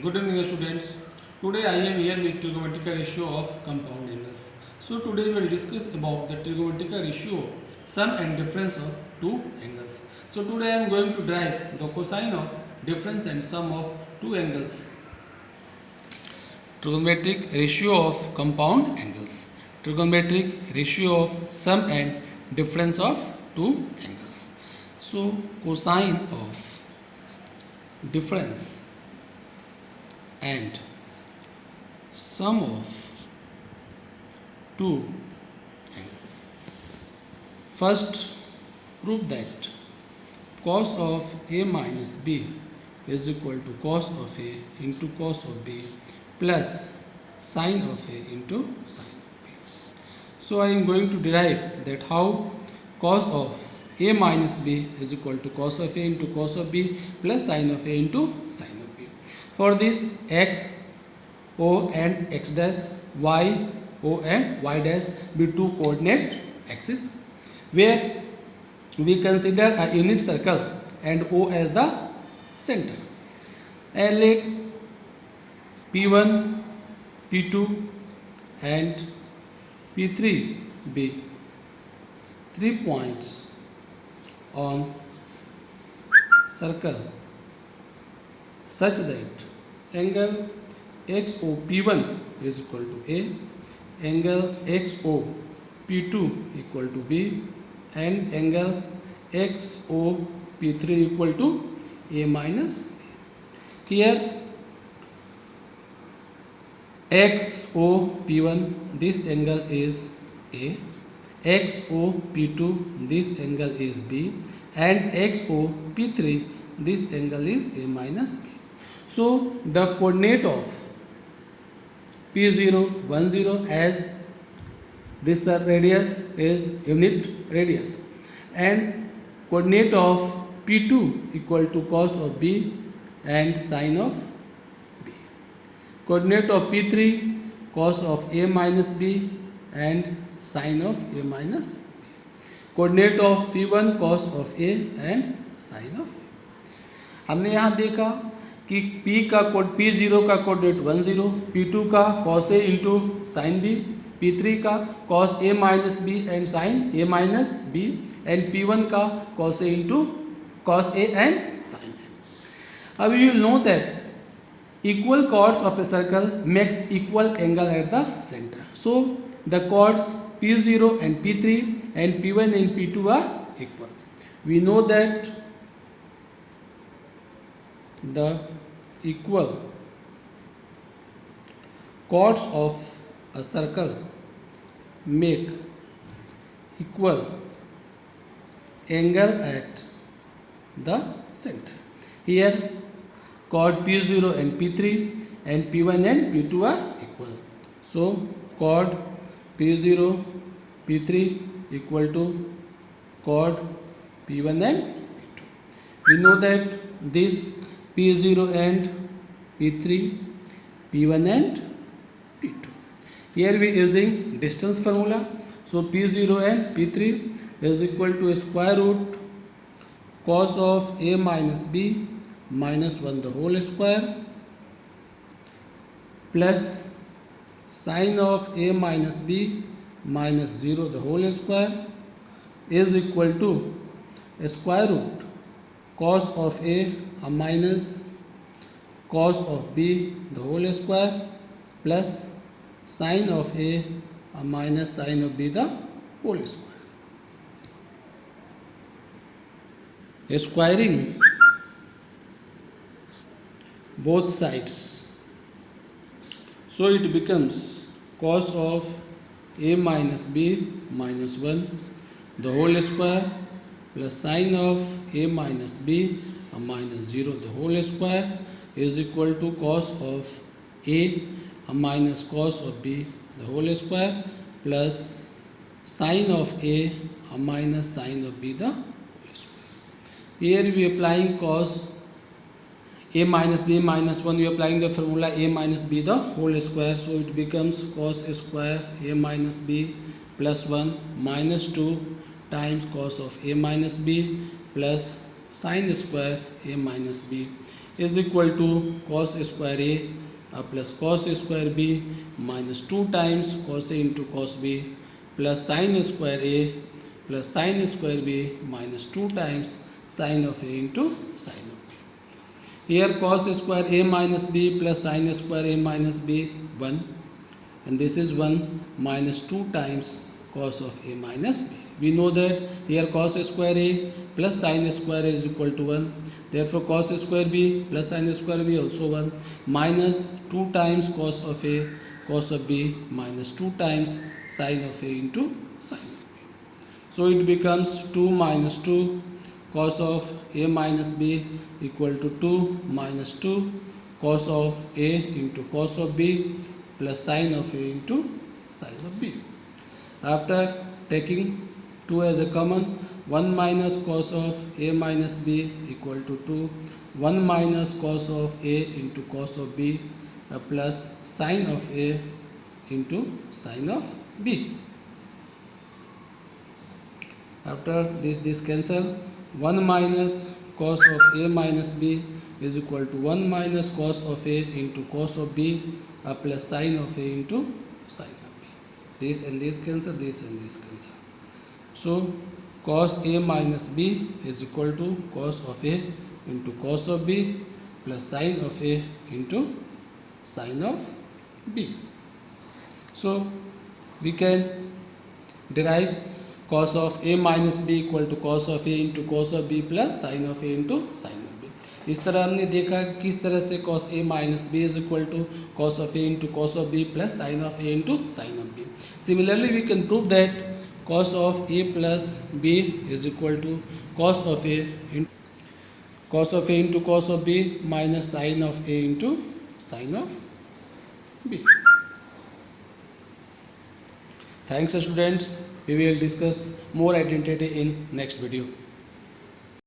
Good evening students. Today I am here with trigonometric ratio of compound angles. So today we will discuss about the trigonometric ratio sum and difference of two angles. So today I am going to derive the cosine of difference and sum of two angles. Trigonometric ratio of compound angles. Trigonometric ratio of sum and difference of two angles. So cosine of difference and sum of two angles. First, prove that cos of a minus b is equal to cos of a into cos of b plus sine of a into sine of b. So I am going to derive that how cos of a minus b is equal to cos of a into cos of b plus sine of a into sine of b. For this, x, o and x dash, y, o and y dash be two coordinate axes, where we consider a unit circle and o as the center. And let P1, P2 and P3 be 3 points on circle such that angle XOP1 is equal to A, angle XOP2 equal to B, and angle XOP3 equal to A minus B. Here XOP1, this angle is A, XOP2, this angle is B, and XOP3, this angle is A minus B. So the coordinate of P0, 1, 0 as this radius is unit radius, and coordinate of P2 equal to cos of B and sine of B. Coordinate of P3 cos of A minus B and sine of A minus B. Coordinate of P1 cos of A and sine of A. हमने यहाँ देखा कि P का code P0 का coordinate 1 0, P2 का cos A into sine B, P3 का cos A minus B and sine A minus B, and P1 का cos A into cos A and sine A. अब you know that equal chords of a circle makes equal angle at the center. So the chords P0 and P3 and P1 and P2 are equal. We know that the equal chords of a circle make equal angle at the center. Here chord P0 and P3 and P1 and P2 are equal. So chord P0, P3 equal to chord P1 and P2. We know that this P0 and P3, P1 and P2. Here we are using distance formula. So P0 and P3 is equal to square root cos of A minus B minus 1 the whole square plus sine of A minus B minus 0 the whole square is equal to square root cos of A minus cos of B the whole square plus sine of A minus sine of B the whole square. Squaring both sides, so it becomes cos of A minus B minus 1 the whole square plus sine of A minus B minus 0 the whole square is equal to cos of A minus cos of B the whole square plus sine of A minus sine of B the whole square. Here we are applying cos A minus B minus 1, we are applying the formula A minus B the whole square, so it becomes cos square A minus B plus 1 minus 2 times cos of A minus B plus sine square A minus B is equal to cos square A plus cos square B minus 2 times cos A into cos B plus sin square A plus sin square B minus 2 times sin of A into sin of B. Here cos square A minus B plus sin square A minus B 1, and this is 1 minus 2 times cos of A minus B. We know that here cos square A plus sin square A is equal to 1. Therefore cos square B plus sin square B also 1 minus 2 times cos of A cos of B minus 2 times sin of A into sin of B. So it becomes 2 minus 2 cos of A minus B equal to 2 minus 2 cos of A into cos of B plus sin of A into sin of B. After taking 2 as a common, 1 minus cos of A minus B equal to 2, 1 minus cos of A into cos of B plus sin of A into sin of B. After this cancel, 1 minus cos of A minus B is equal to 1 minus cos of A into cos of B plus sin of A into sin of B. This and this cancel, this and this cancel. So cos A minus B is equal to cos of A into cos of B plus sin of A into sin of B. So we can derive cos of A minus B equal to cos of A into cos of B plus sin of A into sin of B. इस तरह हमने देखा किस तरह से cos A minus B is equal to cos of A into cos of B plus sin of A into sin of B. Similarly, we can prove that cos of A plus B is equal to cos of A into cos of B minus sin of A into sin of B. Thanks students. We will discuss more identity in next video.